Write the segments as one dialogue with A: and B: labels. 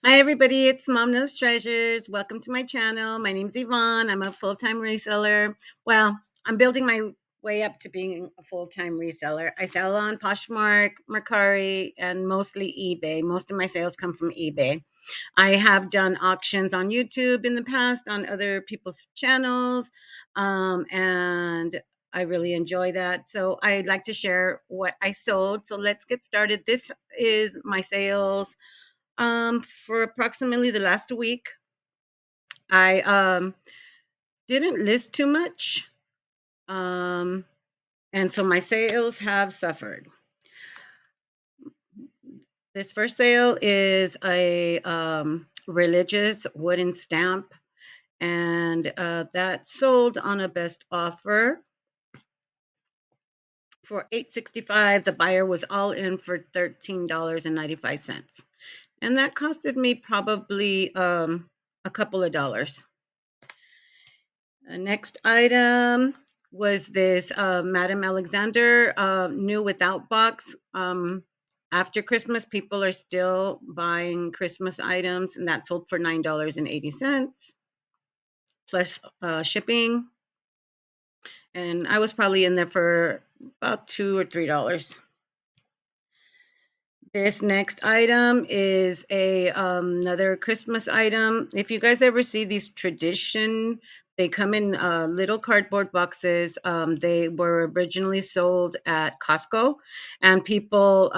A: Hi, everybody. It's Mom Knows Treasures. Welcome to my channel. My name's Yvonne. I'm a full-time reseller. Well, I'm building my way up to being a full-time reseller. I sell on Poshmark, Mercari, and mostly eBay. Most of my sales come from eBay. I have done auctions on YouTube in the past on other people's channels, and I really enjoy that. So I'd like to share what I sold. So let's get started. This is my sales for approximately the last week. I didn't list too much, um, and so my sales have suffered. This first sale is a religious wooden stamp, and that sold on a best offer for $8.65. The buyer was all in for $13.95, and that costed me probably a couple of dollars. Next item was this Madame Alexander new without box. After Christmas, people are still buying Christmas items, and that sold for $9.80 plus shipping. And I was probably in there for about $2 or $3. This next item is a another Christmas item. If you guys ever see these tradition, they come in little cardboard boxes. They were originally sold at Costco, and people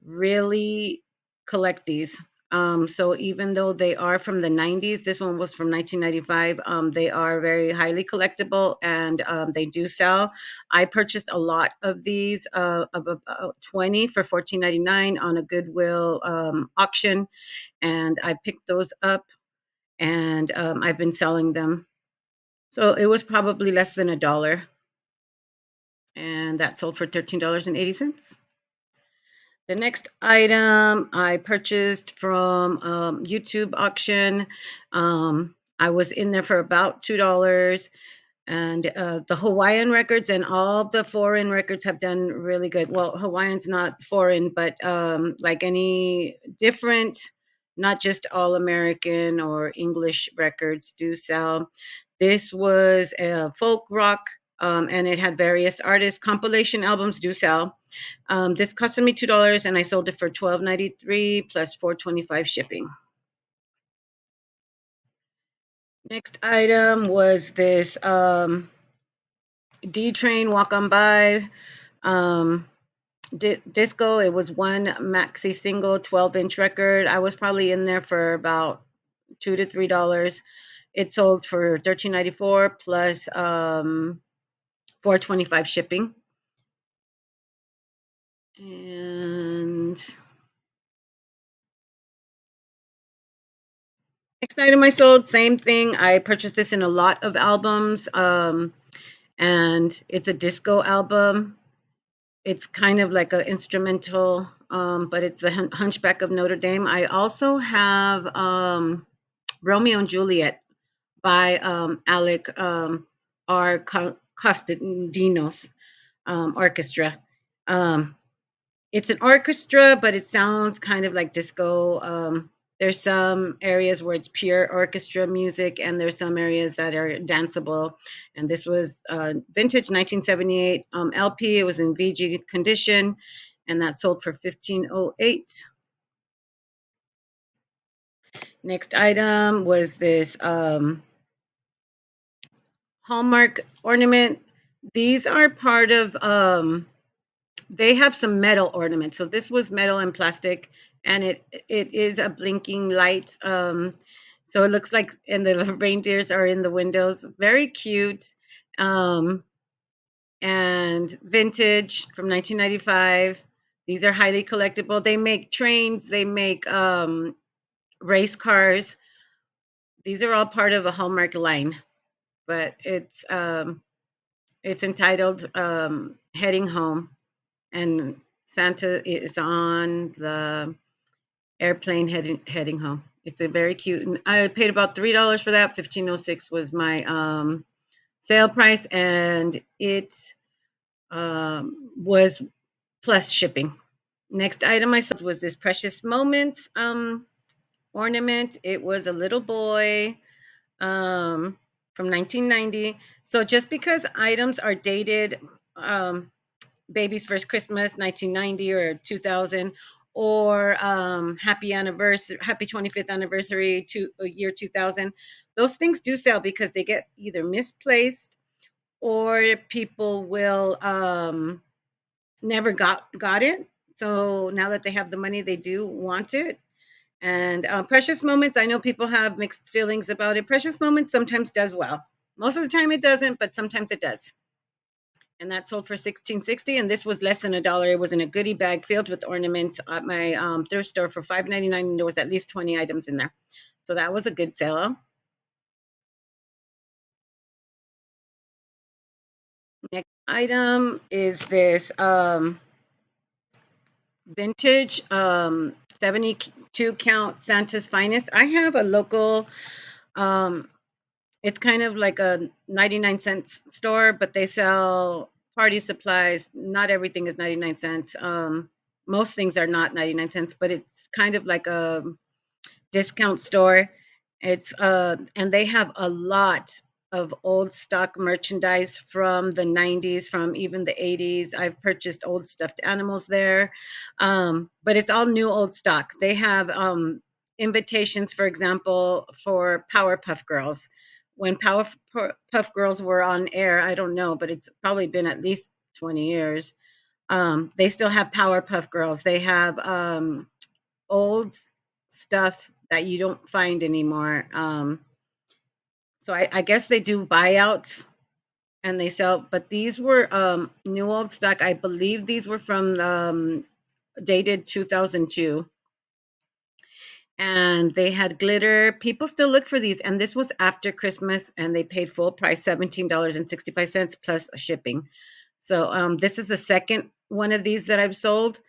A: really collect these. So even though they are from the 90s, this one was from 1995. They are very highly collectible, and they do sell. I purchased a lot of these, of about 20 for $14.99 on a Goodwill auction, and I picked those up, and I've been selling them. So it was probably less than a dollar, and that sold for $13.80. The next item I purchased from YouTube auction. I was in there for about $2, and the Hawaiian records and all the foreign records have done really good. Well, Hawaiian's not foreign, but like any different, not just all American or English records do sell. This was a folk rock, and it had various artists. Compilation albums do sell. This costed me $2, and I sold it for $12.93 plus $4.25 shipping. Next item was this D Train Walk On By disco. It was one maxi single 12-inch record. I was probably in there for about $2 to $3. It sold for $13.94 plus $4.25 shipping. And next item I sold, same thing. I purchased this in a lot of albums, and it's a disco album. It's kind of like an instrumental, but it's the Hunchback of Notre Dame. I also have Romeo and Juliet by Alec R. Costadinos orchestra. Um, it's an orchestra, but it sounds kind of like disco. There's some areas where it's pure orchestra music, and there's some areas that are danceable. And this was vintage 1978 LP. It was in VG condition, and that sold for $15.08. Next item was this Hallmark ornament. These are part of they have some metal ornaments. So this was metal and plastic, and it is a blinking light. So it looks like, and the reindeers are in the windows. Very cute, and vintage from 1995. These are highly collectible. They make trains. They make race cars. These are all part of a Hallmark line, but it's entitled "Heading Home." And Santa is on the airplane heading home. It's a very cute, and I paid about $3 for that. $15.06 was my sale price, and it was plus shipping. Next item I sold was this Precious Moments ornament. It was a little boy um, from 1990. So just because items are dated, um, Baby's First Christmas, 1990 or 2000, or Happy Anniversary, Happy 25th Anniversary, year 2000, those things do sell because they get either misplaced or people will never got it. So now that they have the money, they do want it. And Precious Moments, I know people have mixed feelings about it. Precious Moments sometimes does well. Most of the time it doesn't, but sometimes it does. And that sold for 16.60, and this was less than a dollar. It was in a goodie bag filled with ornaments at my thrift store for 5.99, and there was at least 20 items in there. So that was a good sale. Next item is this vintage 72 count Santa's Finest. I have a local, um, it's kind of like a 99-cent store, but they sell party supplies. Not everything is 99 cents. Most things are not 99 cents, but it's kind of like a discount store. It's and they have a lot of old stock merchandise from the 90s, from even the 80s. I've purchased old stuffed animals there. But it's all new old stock. They have invitations, for example, for Powerpuff Girls. When Powerpuff Girls were on air, I don't know, but it's probably been at least 20 years. They still have Powerpuff Girls. They have old stuff that you don't find anymore. So I guess they do buyouts and they sell, but these were new old stock. I believe these were from dated 2002. And they had glitter. People still look for these, and this was after Christmas, and they paid full price, $17.65 plus shipping. So this is the second one of these that I've sold,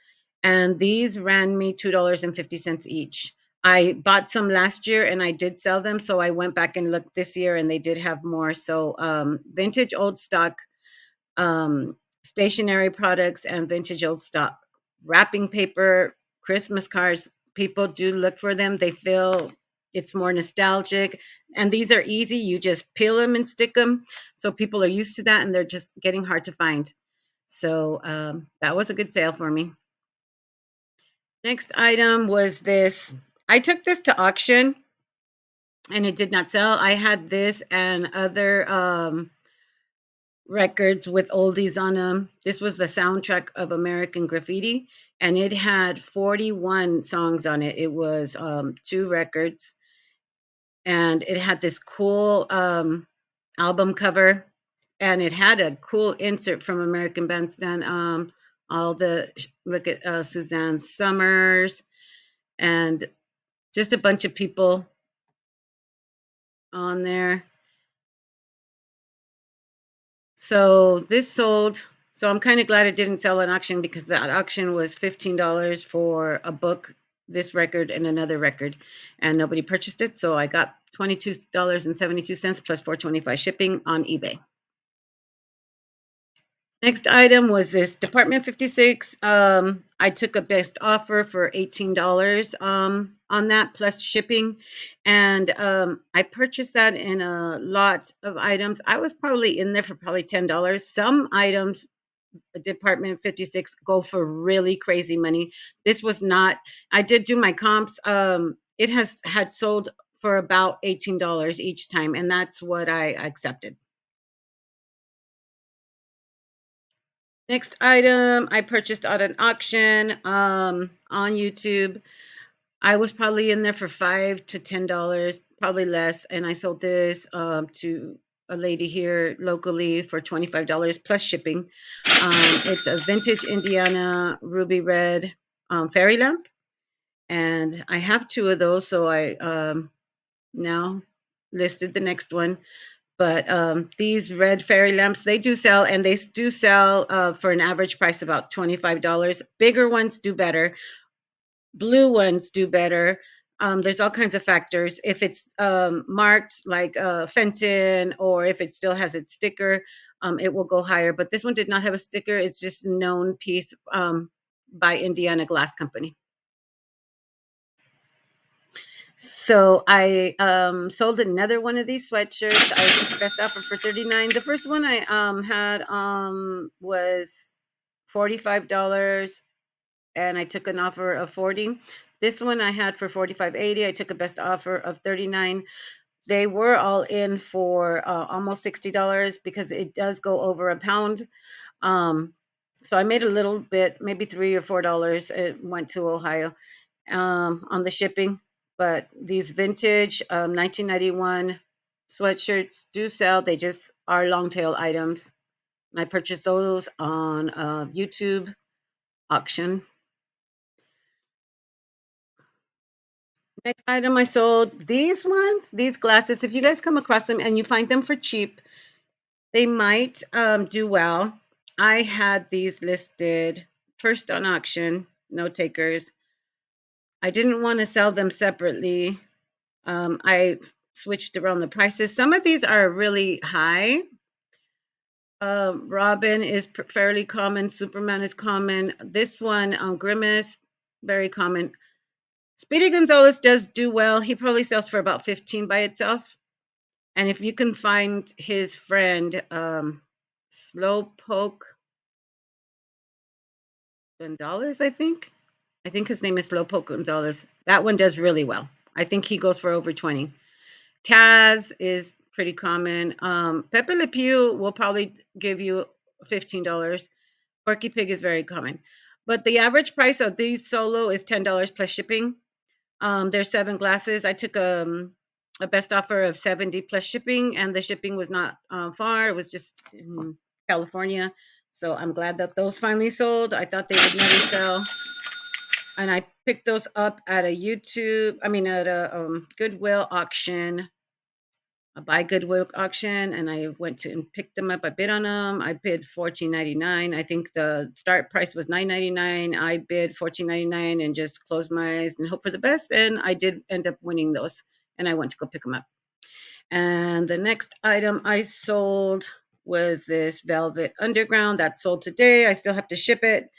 A: and these ran me $2.50 each. I bought some last year and I did sell them, so I went back and looked this year, and they did have more. So vintage old stock, stationery products, and vintage old stock wrapping paper, Christmas cards. People do look for them. They feel it's more nostalgic, and these are easy. You just peel them and stick them. So people are used to that, and they're just getting hard to find. So that was a good sale for me. Next item was this. I took this to auction and it did not sell. I had this and other records with oldies on them. This was the soundtrack of American Graffiti, and it had 41 songs on it. It was two records, and it had this cool album cover, and it had a cool insert from American Bandstand. All the look at Suzanne Summers and just a bunch of people on there. So this sold. So I'm kind of glad it didn't sell at auction because that auction was $15 for a book, this record, and another record, and nobody purchased it. So I got $22.72 plus 4.25 shipping on eBay. Next item was this Department 56. I took a best offer for $18 on that plus shipping. And I purchased that in a lot of items. I was probably in there for probably $10. Some items, Department 56, go for really crazy money. This was not, I did do my comps. It has had sold for about $18 each time, and that's what I accepted. Next item I purchased at an auction on YouTube. I was probably in there for $5 to $10, probably less, and I sold this to a lady here locally for $25 plus shipping. It's a vintage Indiana ruby red fairy lamp, and I have two of those, so I now listed the next one. But these red fairy lamps, they do sell, and they do sell for an average price about $25. Bigger ones do better. Blue ones do better. There's all kinds of factors. If it's marked like Fenton, or if it still has its sticker, it will go higher. But this one did not have a sticker. It's just a known piece by Indiana Glass Company. So I sold another one of these sweatshirts. I took the best offer for 39. The first one I had was $45 and I took an offer of 40. This one I had for 45.80. I took a best offer of 39. They were all in for almost $60 because it does go over a pound. Um, so I made a little bit, maybe $3 or $4. It went to Ohio on the shipping. But these vintage 1991 sweatshirts do sell. They just are long tail items. And I purchased those on YouTube auction. Next item I sold these ones, these glasses. If you guys come across them and you find them for cheap, they might do well. I had these listed first on auction, no takers. I didn't want to sell them separately. I switched around the prices. Some of these are really high. Robin is fairly common. Superman is common. This one, Grimace, very common. Speedy Gonzalez does do well. He probably sells for about 15 by itself. And if you can find his friend, Slowpoke Gonzalez, I think his name is Slowpoke Gonzalez. That one does really well. I think he goes for over 20. Taz is pretty common. Pepe Le Pew will probably give you $15. Porky Pig is very common. But the average price of these solo is $10 plus shipping. There's 7 glasses. I took a best offer of 70 plus shipping, and the shipping was not far. It was just in California. So I'm glad that those finally sold. I thought they would never sell. And I picked those up at at a Goodwill auction, a buy Goodwill auction, and I went to and picked them up. I bid on them. I bid 14.99. I think the start price was 9.99. I bid 14.99 and just closed my eyes and hope for the best. And I did end up winning those. And I went to go pick them up. And the next item I sold was this Velvet Underground that sold today. I still have to ship it.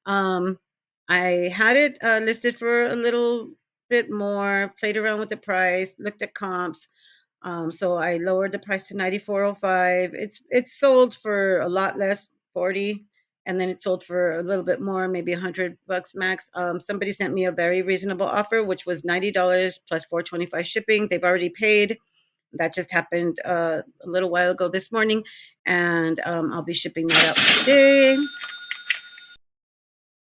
A: Um, I had it listed for a little bit more, played around with the price, looked at comps. So I lowered the price to 94.05. It's sold for a lot less, 40, and then it sold for a little bit more, maybe $100 max. Somebody sent me a very reasonable offer, which was $90 plus 425 shipping. They've already paid. That just happened a little while ago this morning, and I'll be shipping that out today.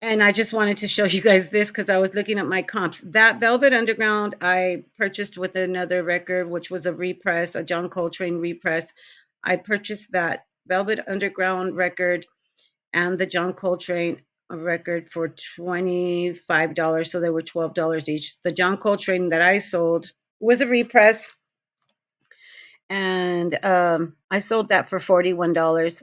A: And I just wanted to show you guys this because I was looking at my comps. That Velvet Underground I purchased with another record, which was a repress, a John Coltrane repress. I purchased that Velvet Underground record and the John Coltrane record for $25. So they were $12 each. The John Coltrane that I sold was a repress, and I sold that for $41.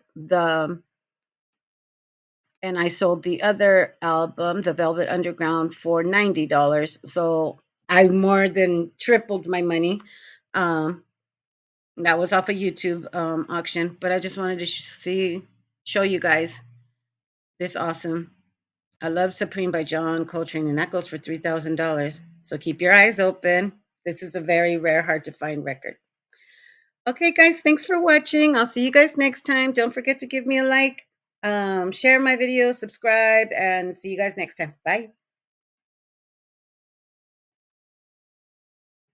A: And I sold the other album, The Velvet Underground, for $90. So I more than tripled my money. Um, that was off a YouTube auction, but I just wanted to show you guys this awesome I Love Supreme by John Coltrane, and that goes for $3,000. So keep your eyes open. This is a very rare, hard to find record. Okay, guys, thanks for watching. I'll see you guys next time. Don't forget to give me a like, share my video, subscribe, and see you guys next time. Bye.